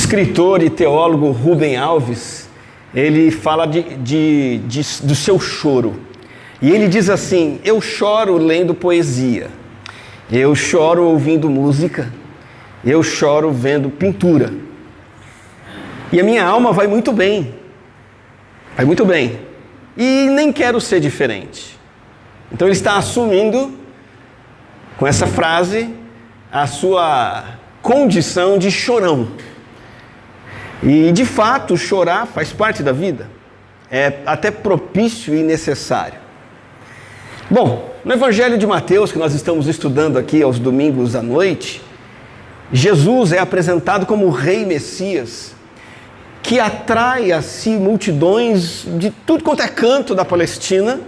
escritor e teólogo Rubem Alves, ele fala do seu choro. E ele diz assim: eu choro lendo poesia, eu choro ouvindo música, eu choro vendo pintura. E a minha alma vai muito bem, e nem quero ser diferente. Então ele está assumindo, com essa frase, a sua condição de chorão. E de fato, chorar faz parte da vida, é até propício e necessário. Bom, no Evangelho de Mateus, que nós estamos estudando aqui aos domingos à noite, Jesus é apresentado como o Rei Messias, que atrai a si multidões de tudo quanto é canto da Palestina.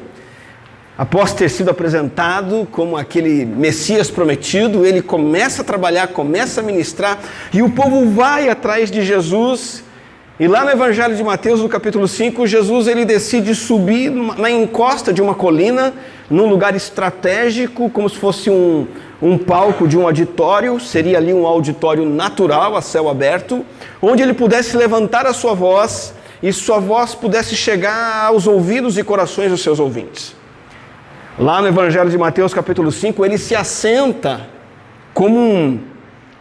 Após ter sido apresentado como aquele Messias prometido, ele começa a trabalhar, começa a ministrar, e o povo vai atrás de Jesus. E lá no Evangelho de Mateus, no capítulo 5, Jesus ele decide subir na encosta de uma colina, num lugar estratégico, como se fosse um palco de um auditório, seria ali um auditório natural, a céu aberto, onde ele pudesse levantar a sua voz, e sua voz pudesse chegar aos ouvidos e corações dos seus ouvintes. Lá no Evangelho de Mateus, capítulo 5, ele se assenta como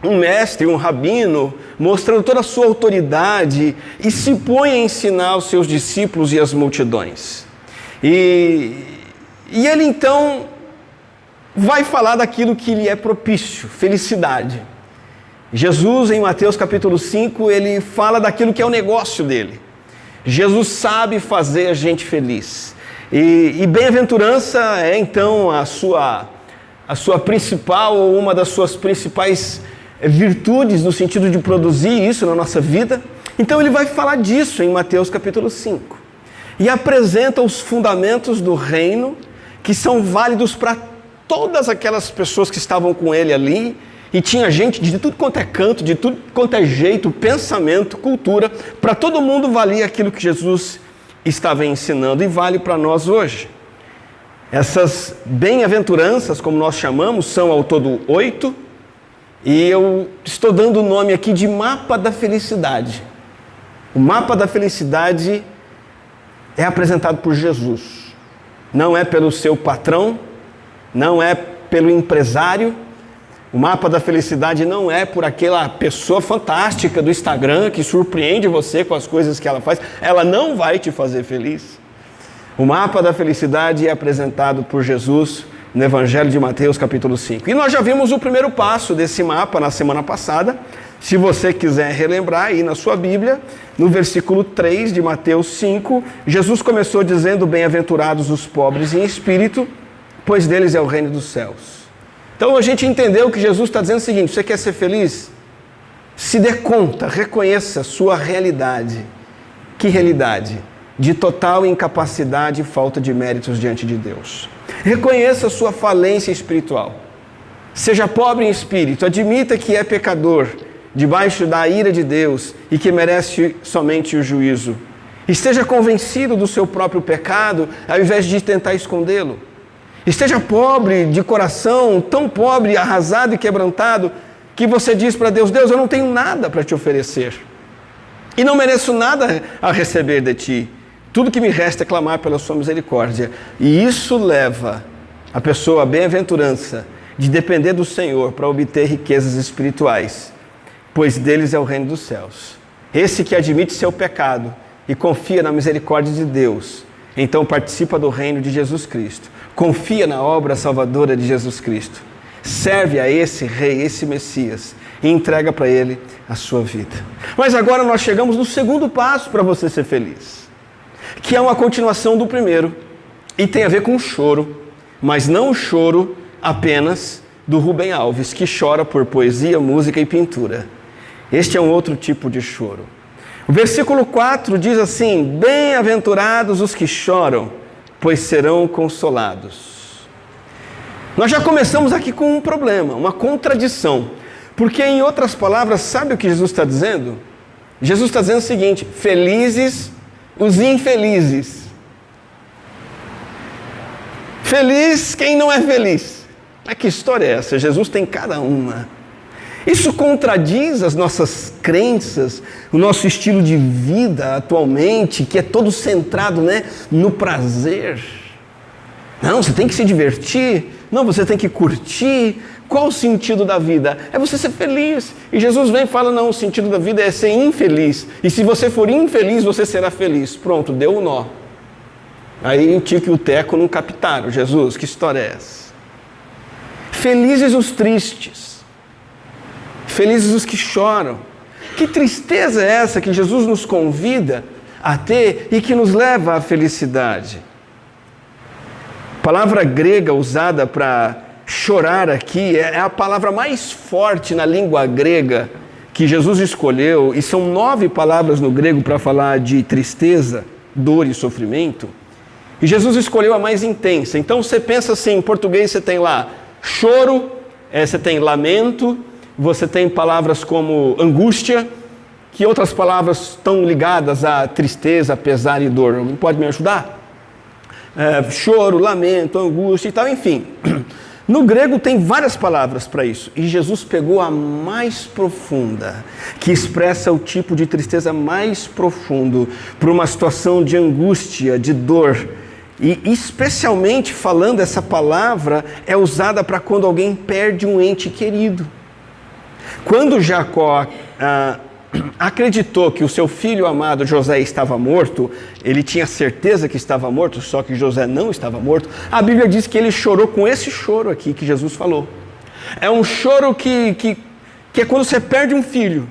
um mestre, um rabino, mostrando toda a sua autoridade, e se põe a ensinar os seus discípulos e as multidões. E ele então vai falar daquilo que lhe é propício, felicidade. Jesus, em Mateus capítulo 5, ele fala daquilo que é o negócio dele. Jesus sabe fazer a gente feliz. E bem-aventurança é então a sua principal, ou uma das suas principais virtudes, no sentido de produzir isso na nossa vida. Então ele vai falar disso em Mateus capítulo 5. E apresenta os fundamentos do reino, que são válidos para todas aquelas pessoas que estavam com ele ali. E tinha gente de tudo quanto é canto, de tudo quanto é jeito, pensamento, cultura. Para todo mundo valia aquilo que Jesus estava ensinando, e vale para nós hoje. Essas bem-aventuranças, como nós chamamos, são ao todo 8, e eu estou dando o nome aqui de mapa da felicidade. O mapa da felicidade é apresentado por Jesus, não é pelo seu patrão, não é pelo empresário. O mapa da felicidade não é por aquela pessoa fantástica do Instagram que surpreende você com as coisas que ela faz. Ela não vai te fazer feliz. O mapa da felicidade é apresentado por Jesus no Evangelho de Mateus, capítulo 5. E nós já vimos o primeiro passo desse mapa na semana passada. Se você quiser relembrar aí na sua Bíblia, no versículo 3 de Mateus 5, Jesus começou dizendo: bem-aventurados os pobres em espírito, pois deles é o reino dos céus. Então a gente entendeu que Jesus está dizendo o seguinte: você quer ser feliz? Se dê conta, reconheça sua realidade. Que realidade? De total incapacidade e falta de méritos diante de Deus. Reconheça sua falência espiritual. Seja pobre em espírito, admita que é pecador, debaixo da ira de Deus e que merece somente o juízo. Esteja convencido do seu próprio pecado, ao invés de tentar escondê-lo. Esteja pobre de coração, tão pobre, arrasado e quebrantado, que você diz para Deus: Deus, eu não tenho nada para te oferecer. E não mereço nada a receber de ti. Tudo que me resta é clamar pela sua misericórdia. E isso leva a pessoa à bem-aventurança de depender do Senhor para obter riquezas espirituais, pois deles é o reino dos céus. Esse que admite seu pecado e confia na misericórdia de Deus, então participa do reino de Jesus Cristo. Confia na obra salvadora de Jesus Cristo. Serve a esse rei, esse Messias, e entrega para ele a sua vida. Mas agora nós chegamos no segundo passo para você ser feliz, que é uma continuação do primeiro, e tem a ver com o choro, mas não o choro apenas do Rubem Alves, que chora por poesia, música e pintura. Este é um outro tipo de choro. O versículo 4 diz assim: bem-aventurados os que choram, pois serão consolados. Nós já começamos aqui com um problema, uma contradição. Porque, em outras palavras, sabe o que Jesus está dizendo? Jesus está dizendo o seguinte: felizes os infelizes. Feliz quem não é feliz. Mas que história é essa? Jesus tem cada uma. Isso contradiz as nossas crenças, o nosso estilo de vida atualmente, que é todo centrado, no prazer. Não, você tem que se divertir. Não, você tem que curtir. Qual o sentido da vida? É você ser feliz. E Jesus vem e fala, não, o sentido da vida é ser infeliz. E se você for infeliz, você será feliz. Pronto, deu o nó. Aí o Tico e o Teco não captaram. Jesus, que história é essa? Felizes os tristes. Felizes os que choram. Que tristeza é essa que Jesus nos convida a ter e que nos leva à felicidade? A palavra grega usada para chorar aqui é a palavra mais forte na língua grega que Jesus escolheu, e são 9 palavras no grego para falar de tristeza, dor e sofrimento, e Jesus escolheu a mais intensa. Então você pensa assim, em português você tem lá choro, você tem lamento, você tem palavras como angústia, que outras palavras estão ligadas a tristeza, pesar e dor. Alguém pode me ajudar? Choro, lamento, angústia e tal, enfim. No grego tem várias palavras para isso, e Jesus pegou a mais profunda, que expressa o tipo de tristeza mais profundo, para uma situação de angústia, de dor. E especialmente falando, essa palavra é usada para quando alguém perde um ente querido. Quando Jacó acreditou que o seu filho amado José estava morto, ele tinha certeza que estava morto, só que José não estava morto, a Bíblia diz que ele chorou com esse choro aqui que Jesus falou. É um choro que é quando você perde um filho,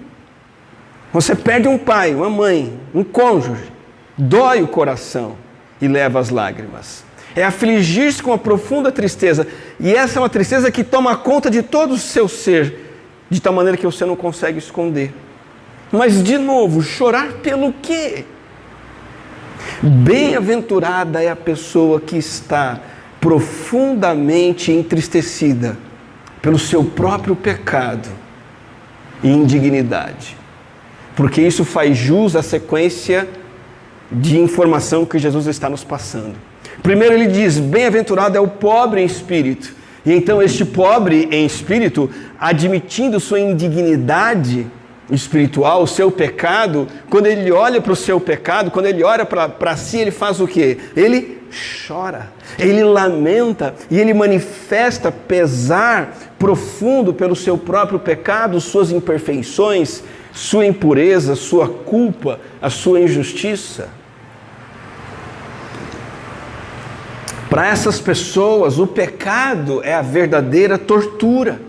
você perde um pai, uma mãe, um cônjuge, dói o coração e leva as lágrimas. É afligir-se com uma profunda tristeza, e essa é uma tristeza que toma conta de todo o seu ser, de tal maneira que você não consegue esconder. Mas, de novo, chorar pelo quê? Bem-aventurada é a pessoa que está profundamente entristecida pelo seu próprio pecado e indignidade. Porque isso faz jus à sequência de informação que Jesus está nos passando. Primeiro ele diz, bem-aventurado é o pobre em espírito. E então este pobre em espírito, admitindo sua indignidade espiritual, o seu pecado, quando ele olha para o seu pecado, quando ele olha para si, ele faz o quê? Ele chora, ele lamenta e ele manifesta pesar profundo pelo seu próprio pecado, suas imperfeições, sua impureza, sua culpa, a sua injustiça. Para essas pessoas, o pecado é a verdadeira tortura.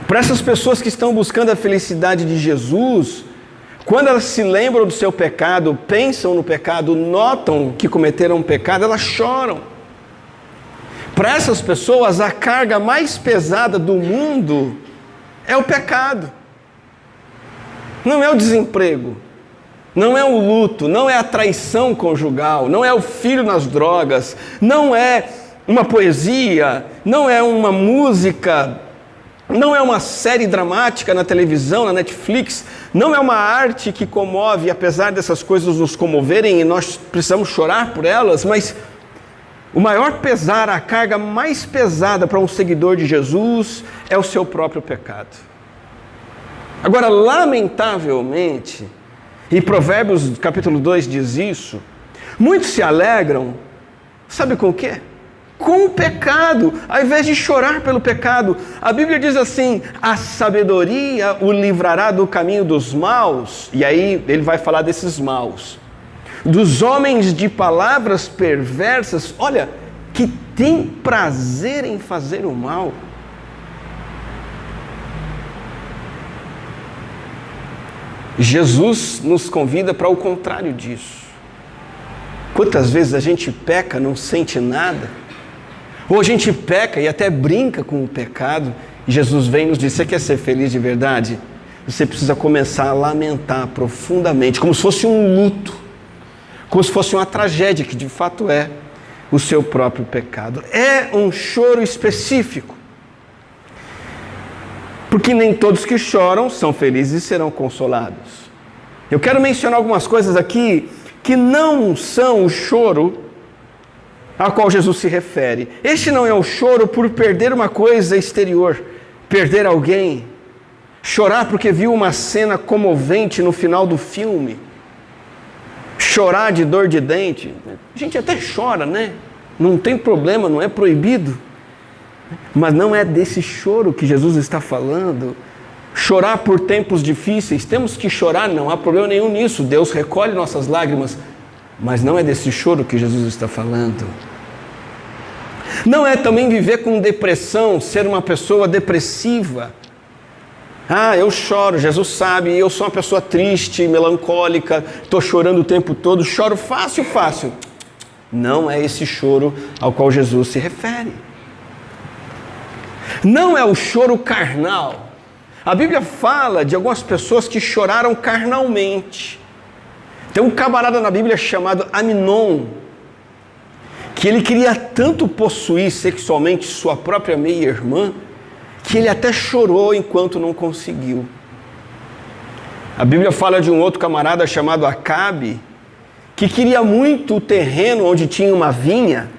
Para essas pessoas que estão buscando a felicidade de Jesus, quando elas se lembram do seu pecado, pensam no pecado, notam que cometeram um pecado, elas choram. Para essas pessoas, a carga mais pesada do mundo é o pecado. Não é o desemprego, não é o luto, não é a traição conjugal, não é o filho nas drogas, não é uma poesia, não é uma música, não é uma série dramática na televisão, na Netflix, não é uma arte que comove, apesar dessas coisas nos comoverem e nós precisamos chorar por elas, mas o maior pesar, a carga mais pesada para um seguidor de Jesus é o seu próprio pecado. Agora, lamentavelmente, e Provérbios capítulo 2 diz isso, muitos se alegram, sabe com o quê? Com o pecado, ao invés de chorar pelo pecado. A Bíblia diz assim, a sabedoria o livrará do caminho dos maus, e aí ele vai falar desses maus, dos homens de palavras perversas, olha, que tem prazer em fazer o mal. Jesus nos convida para o contrário disso. Quantas vezes a gente peca, não sente nada? Ou a gente peca e até brinca com o pecado, e Jesus vem e nos diz, você quer ser feliz de verdade? Você precisa começar a lamentar profundamente, como se fosse um luto, como se fosse uma tragédia, que de fato é o seu próprio pecado. É um choro específico, porque nem todos que choram são felizes e serão consolados. Eu quero mencionar algumas coisas aqui que não são o choro a qual Jesus se refere. Este não é o choro por perder uma coisa exterior. perder alguém, chorar porque viu uma cena comovente no final do filme, chorar de dor de dente. A gente até chora, né? Não tem problema, não é proibido. Mas não é desse choro que Jesus está falando. Chorar por tempos difíceis, temos que chorar, não há problema nenhum nisso. Deus recolhe nossas lágrimas, mas não é desse choro que Jesus está falando. Não é também viver com depressão, ser uma pessoa depressiva. Eu choro, Jesus sabe, eu sou uma pessoa triste, melancólica, estou chorando o tempo todo, choro fácil. Não é esse choro ao qual Jesus se refere. Não é o choro carnal. A Bíblia fala de algumas pessoas que choraram carnalmente. Tem um camarada na Bíblia chamado Aminon, que ele queria tanto possuir sexualmente sua própria meia-irmã, que ele até chorou enquanto não conseguiu. A Bíblia fala de um outro camarada chamado Acabe, que queria muito o terreno onde tinha uma vinha,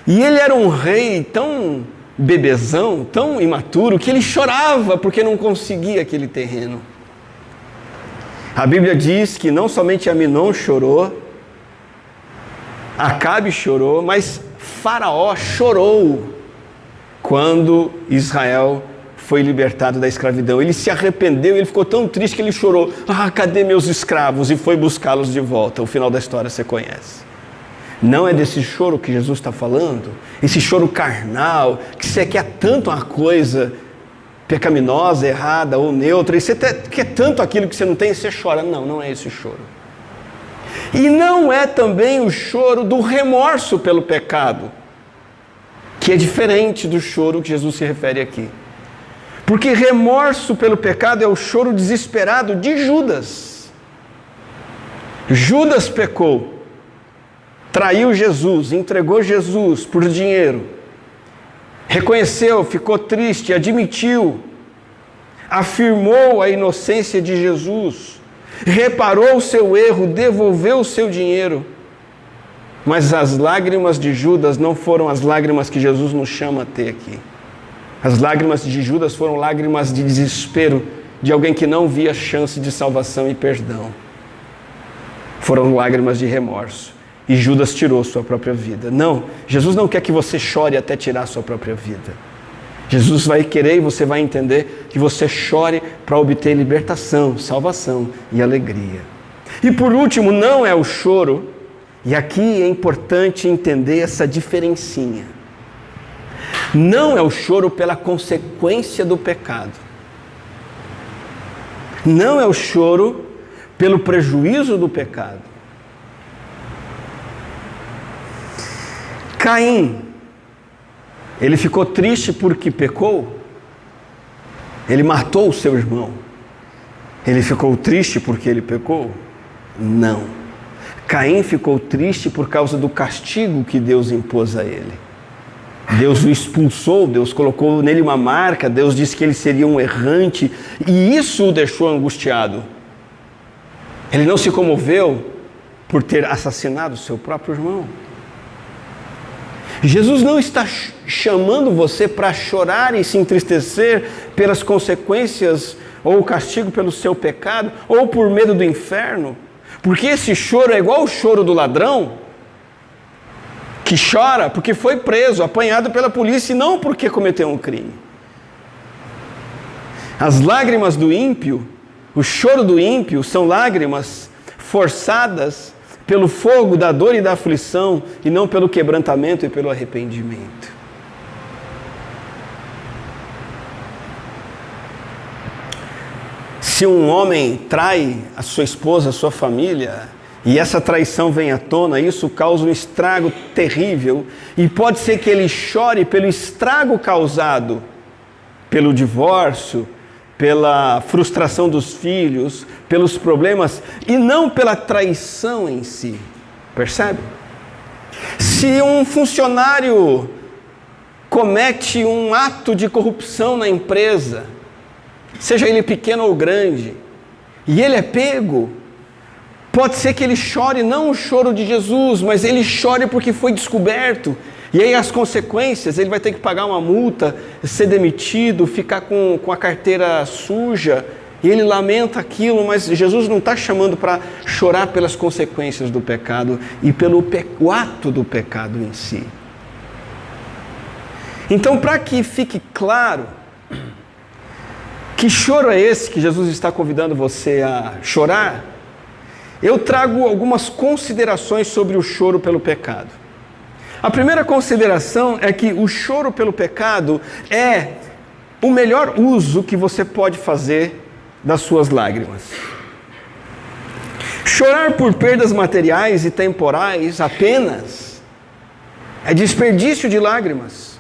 e ele era um rei tão bebezão, tão imaturo, que ele chorava porque não conseguia aquele terreno. A Bíblia diz que não somente Aminon chorou, Acabe chorou, mas Faraó chorou quando Israel foi libertado da escravidão. Ele se arrependeu, ele ficou tão triste que ele chorou. Cadê meus escravos? E foi buscá-los de volta. O final da história você conhece. Não é desse choro que Jesus está falando, esse choro carnal, que você quer tanto uma coisa pecaminosa, errada ou neutra, e você quer tanto aquilo que você não tem e você chora. Não é esse choro. E não é também o choro do remorso pelo pecado, que é diferente do choro que Jesus se refere aqui. Porque remorso pelo pecado é o choro desesperado de Judas. Judas pecou. Traiu Jesus, entregou Jesus por dinheiro, reconheceu, ficou triste, admitiu, afirmou a inocência de Jesus, reparou o seu erro, devolveu o seu dinheiro, mas as lágrimas de Judas não foram as lágrimas que Jesus nos chama a ter aqui. As lágrimas de Judas foram lágrimas de desespero, de alguém que não via chance de salvação e perdão. Foram lágrimas de remorso. E Judas tirou sua própria vida. Não, Jesus não quer que você chore até tirar sua própria vida. Jesus vai querer e você vai entender que você chore para obter libertação, salvação e alegria. E por último, não é o choro, e aqui é importante entender essa diferencinha. Não é o choro pela consequência do pecado. Não é o choro pelo prejuízo do pecado. Caim, ele ficou triste porque pecou? Ele matou o seu irmão. Ele ficou triste porque ele pecou? Não. Caim ficou triste por causa do castigo que Deus impôs a ele. Deus o expulsou, Deus colocou nele uma marca, Deus disse que ele seria um errante, e isso o deixou angustiado. Ele não se comoveu por ter assassinado seu próprio irmão. Jesus não está chamando você para chorar e se entristecer pelas consequências ou o castigo pelo seu pecado ou por medo do inferno, porque esse choro é igual o choro do ladrão que chora porque foi preso, apanhado pela polícia e não porque cometeu um crime. As lágrimas do ímpio, o choro do ímpio são lágrimas forçadas pelo fogo da dor e da aflição, e não pelo quebrantamento e pelo arrependimento. Se um homem trai a sua esposa, a sua família, e essa traição vem à tona, isso causa um estrago terrível, e pode ser que ele chore pelo estrago causado pelo divórcio, pela frustração dos filhos, pelos problemas, e não pela traição em si. Percebe? Se um funcionário comete um ato de corrupção na empresa, seja ele pequeno ou grande, e ele é pego, pode ser que ele chore não o choro de Jesus, mas ele chore porque foi descoberto E aí as consequências, ele vai ter que pagar uma multa, ser demitido, ficar com a carteira suja, e ele lamenta aquilo, mas Jesus não está chamando para chorar pelas consequências do pecado e pelo ato do pecado em si. Então, para que fique claro, que choro é esse que Jesus está convidando você a chorar? Eu trago algumas considerações sobre o choro pelo pecado. A primeira consideração é que o choro pelo pecado é o melhor uso que você pode fazer das suas lágrimas. Chorar por perdas materiais e temporais apenas é desperdício de lágrimas.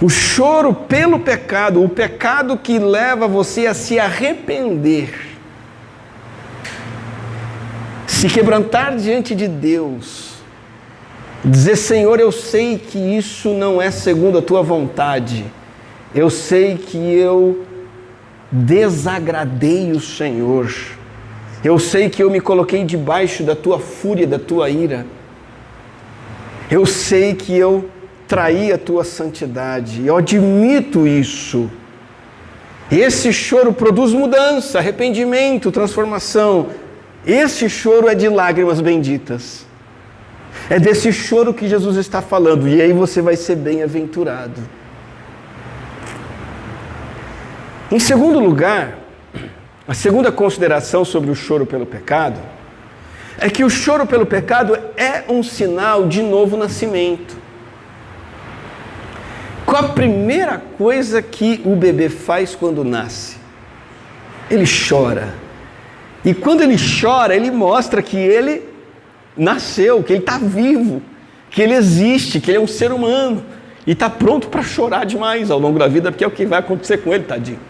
O choro pelo pecado, o pecado que leva você a se arrepender, se quebrantar diante de Deus, dizer: Senhor, eu sei que isso não é segundo a tua vontade, eu sei que eu desagradei o Senhor, eu sei que eu me coloquei debaixo da tua fúria, da tua ira, eu sei que eu traí a tua santidade, eu admito isso. Esse choro produz mudança, arrependimento, transformação. Esse choro é de lágrimas benditas. É desse choro que Jesus está falando, e aí você vai ser bem-aventurado. Em segundo lugar, a segunda consideração sobre o choro pelo pecado é que o choro pelo pecado é um sinal de novo nascimento. Qual a primeira coisa que o bebê faz quando nasce? Ele chora. E quando ele chora, ele mostra que ele nasceu, que ele está vivo, que ele existe, que ele é um ser humano. E está pronto para chorar demais ao longo da vida, porque é o que vai acontecer com ele, tadinho.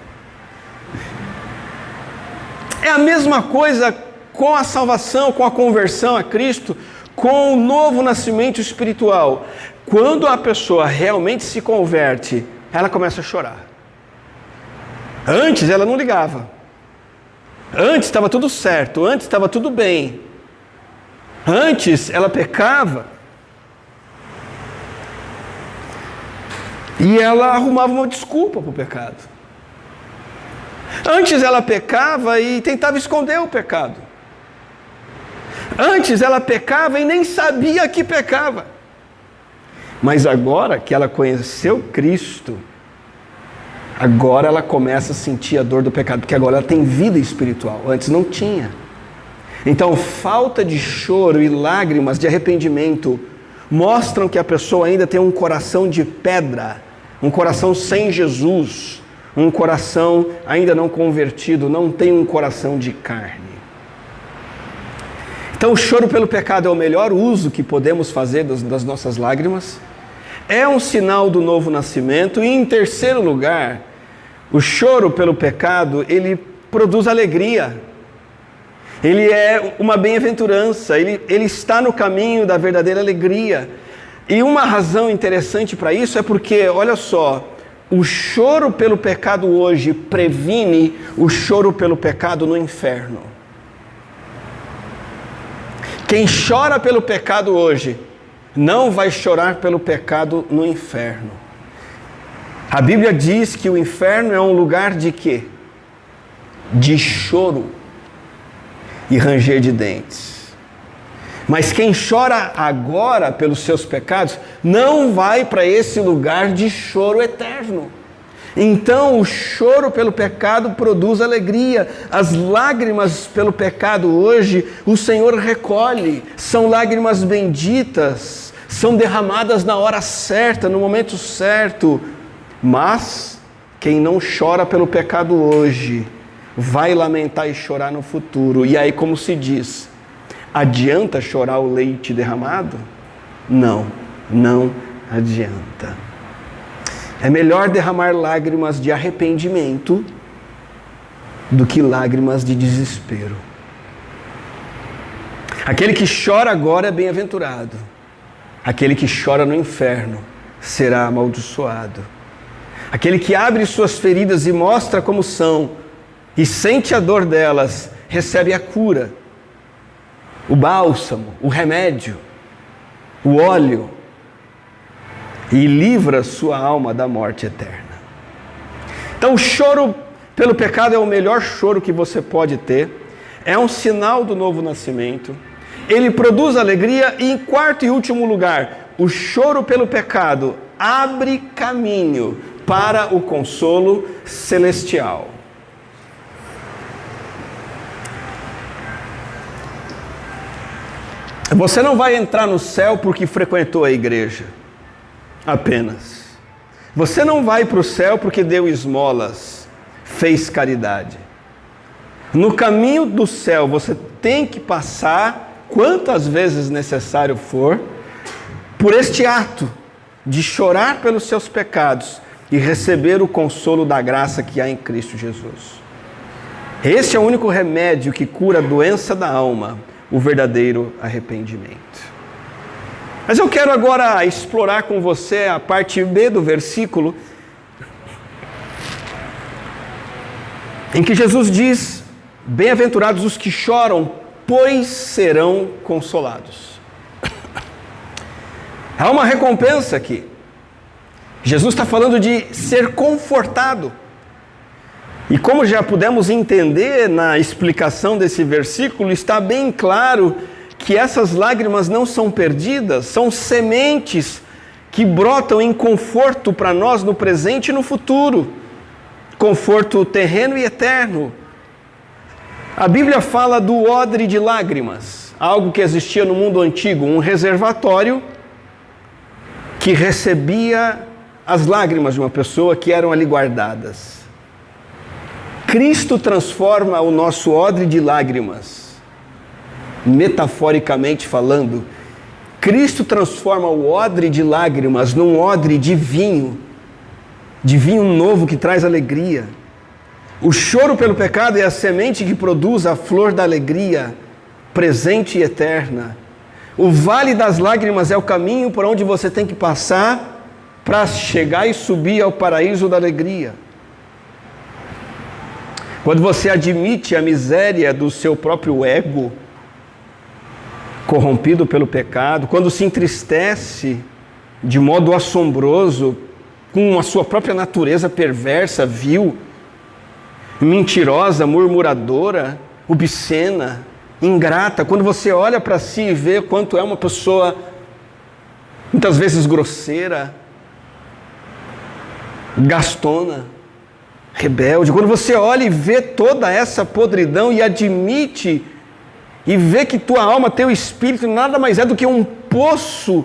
É a mesma coisa com a salvação, com a conversão a Cristo, com o novo nascimento espiritual. Quando a pessoa realmente se converte, ela começa a chorar. Antes ela não ligava. Antes estava tudo certo, antes estava tudo bem. Antes ela pecava e ela arrumava uma desculpa para o pecado. Antes ela pecava e tentava esconder o pecado. Antes ela pecava e nem sabia que pecava. Mas agora que ela conheceu Cristo, agora ela começa a sentir a dor do pecado, porque agora ela tem vida espiritual, antes não tinha. Então, falta de choro e lágrimas de arrependimento mostram que a pessoa ainda tem um coração de pedra, um coração sem Jesus, um coração ainda não convertido, não tem um coração de carne. Então, o choro pelo pecado é o melhor uso que podemos fazer das nossas lágrimas. É um sinal do novo nascimento. E em terceiro lugar, o choro pelo pecado, ele produz alegria. Ele é uma bem-aventurança, ele está no caminho da verdadeira alegria. E uma razão interessante para isso é porque, olha só, o choro pelo pecado hoje previne o choro pelo pecado no inferno. Quem chora pelo pecado hoje não vai chorar pelo pecado no inferno. A Bíblia diz que o inferno é um lugar de quê? De choro e ranger de dentes. Mas quem chora agora pelos seus pecados não vai para esse lugar de choro eterno. Então o choro pelo pecado produz alegria. As lágrimas pelo pecado hoje o Senhor recolhe. São lágrimas benditas, são derramadas na hora certa, no momento certo. Mas quem não chora pelo pecado hoje vai lamentar e chorar no futuro. E aí, como se diz, adianta chorar o leite derramado? Não, não adianta. É melhor derramar lágrimas de arrependimento do que lágrimas de desespero. Aquele que chora agora é bem-aventurado. Aquele que chora no inferno será amaldiçoado. Aquele que abre suas feridas e mostra como são e sente a dor delas, recebe a cura, o bálsamo, o remédio, o óleo, e livra sua alma da morte eterna. Então o choro pelo pecado é o melhor choro que você pode ter, é um sinal do novo nascimento, ele produz alegria e, em quarto e último lugar, o choro pelo pecado abre caminho para o consolo celestial. Você não vai entrar no céu porque frequentou a igreja, apenas. Você não vai para o céu porque deu esmolas, fez caridade. No caminho do céu você tem que passar, quantas vezes necessário for, por este ato de chorar pelos seus pecados e receber o consolo da graça que há em Cristo Jesus. Esse é o único remédio que cura a doença da alma, o verdadeiro arrependimento. Mas eu quero agora explorar com você a parte B do versículo, em que Jesus diz: bem-aventurados os que choram, pois serão consolados. Há uma recompensa aqui. Jesus está falando de ser confortado. E como já pudemos entender na explicação desse versículo, está bem claro que essas lágrimas não são perdidas, são sementes que brotam em conforto para nós no presente e no futuro. Conforto terreno e eterno. A Bíblia fala do odre de lágrimas, algo que existia no mundo antigo, um reservatório que recebia as lágrimas de uma pessoa que eram ali guardadas. Cristo transforma o nosso odre de lágrimas, metaforicamente falando. Cristo transforma o odre de lágrimas num odre de vinho novo que traz alegria. O choro pelo pecado é a semente que produz a flor da alegria, presente e eterna. O vale das lágrimas é o caminho por onde você tem que passar para chegar e subir ao paraíso da alegria. Quando você admite a miséria do seu próprio ego, corrompido pelo pecado, quando se entristece de modo assombroso com a sua própria natureza perversa, vil, mentirosa, murmuradora, obscena, ingrata, quando você olha para si e vê quanto é uma pessoa muitas vezes grosseira, gastona, rebelde, quando você olha e vê toda essa podridão e admite e vê que tua alma, teu espírito nada mais é do que um poço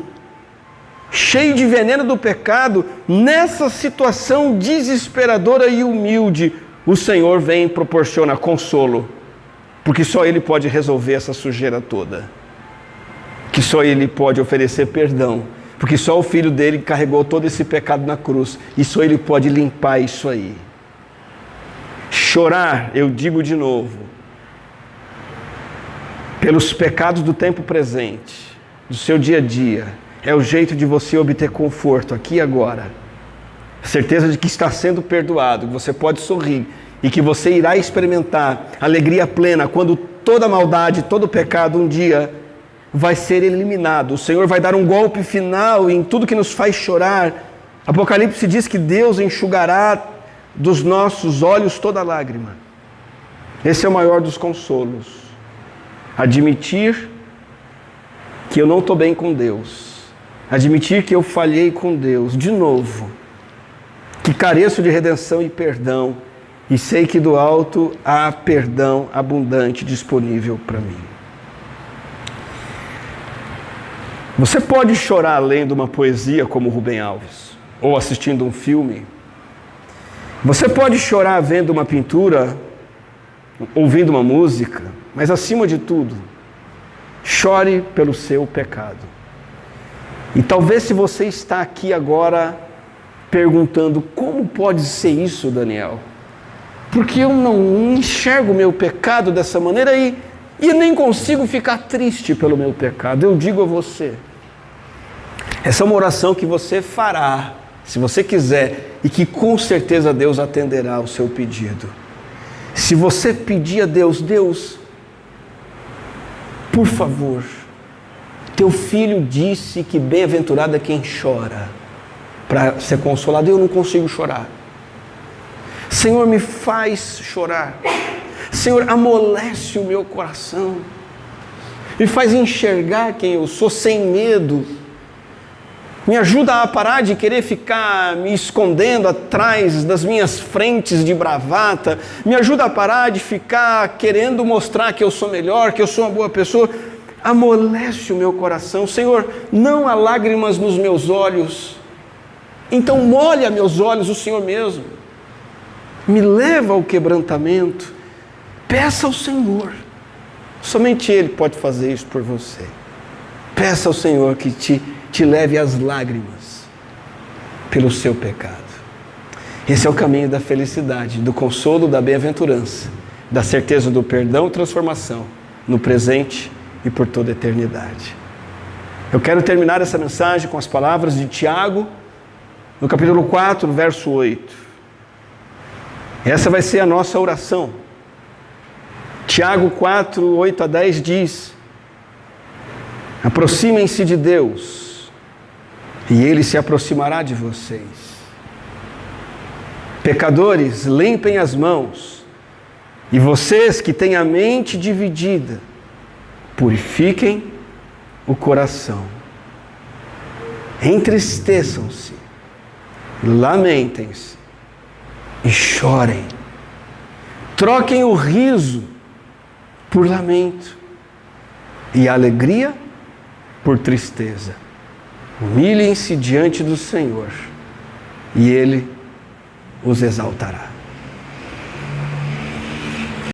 cheio de veneno do pecado, nessa situação desesperadora e humilde, o Senhor vem e proporciona consolo, porque só Ele pode resolver essa sujeira toda, que só Ele pode oferecer perdão, porque só o Filho dele carregou todo esse pecado na cruz, e só Ele pode limpar isso aí. Chorar, eu digo de novo, pelos pecados do tempo presente, do seu dia a dia, é o jeito de você obter conforto aqui e agora. Certeza de que está sendo perdoado, que você pode sorrir e que você irá experimentar alegria plena quando toda maldade, todo pecado um dia vai ser eliminado. O Senhor vai dar um golpe final em tudo que nos faz chorar. Apocalipse diz que Deus enxugará dos nossos olhos toda lágrima. Esse é o maior dos consolos. Admitir que eu não estou bem com Deus. Admitir que eu falhei com Deus de novo. Que careço de redenção e perdão. E sei que do alto há perdão abundante disponível para mim. Você pode chorar lendo uma poesia como Rubem Alves. Ou assistindo um filme. Você pode chorar vendo uma pintura, ouvindo uma música, mas acima de tudo, chore pelo seu pecado. E talvez se você está aqui agora perguntando, como pode ser isso, Daniel? Porque eu não enxergo o meu pecado dessa maneira e nem consigo ficar triste pelo meu pecado. Eu digo a você, essa é uma oração que você fará, se você quiser, e que com certeza Deus atenderá ao seu pedido. Se você pedir a Deus, Deus, por favor, teu filho disse que bem-aventurado é quem chora. para ser consolado. Eu não consigo chorar. Senhor, me faz chorar. Senhor, amolece o meu coração. Me faz enxergar quem eu sou sem medo. Me ajuda a parar de querer ficar me escondendo atrás das minhas frentes de bravata. Me ajuda a parar de ficar querendo mostrar que eu sou melhor, que eu sou uma boa pessoa. Amolece o meu coração. Senhor, não há lágrimas nos meus olhos. Então molha meus olhos o Senhor mesmo. Me leva ao quebrantamento. Peça ao Senhor. Somente Ele pode fazer isso por você. Peça ao Senhor que te leve às lágrimas pelo seu pecado. Esse é o caminho da felicidade, do consolo, da bem-aventurança, da certeza do perdão e transformação no presente e por toda a eternidade. Eu quero terminar essa mensagem com as palavras de Tiago, no capítulo 4, verso 8. Essa vai ser a nossa oração. Tiago 4, 8 a 10 diz: aproximem-se de Deus, e Ele se aproximará de vocês. Pecadores, limpem as mãos, e vocês que têm a mente dividida, purifiquem o coração. Entristeçam-se, lamentem-se e chorem. Troquem o riso por lamento e a alegria por tristeza. Humilhem-se diante do Senhor e Ele os exaltará.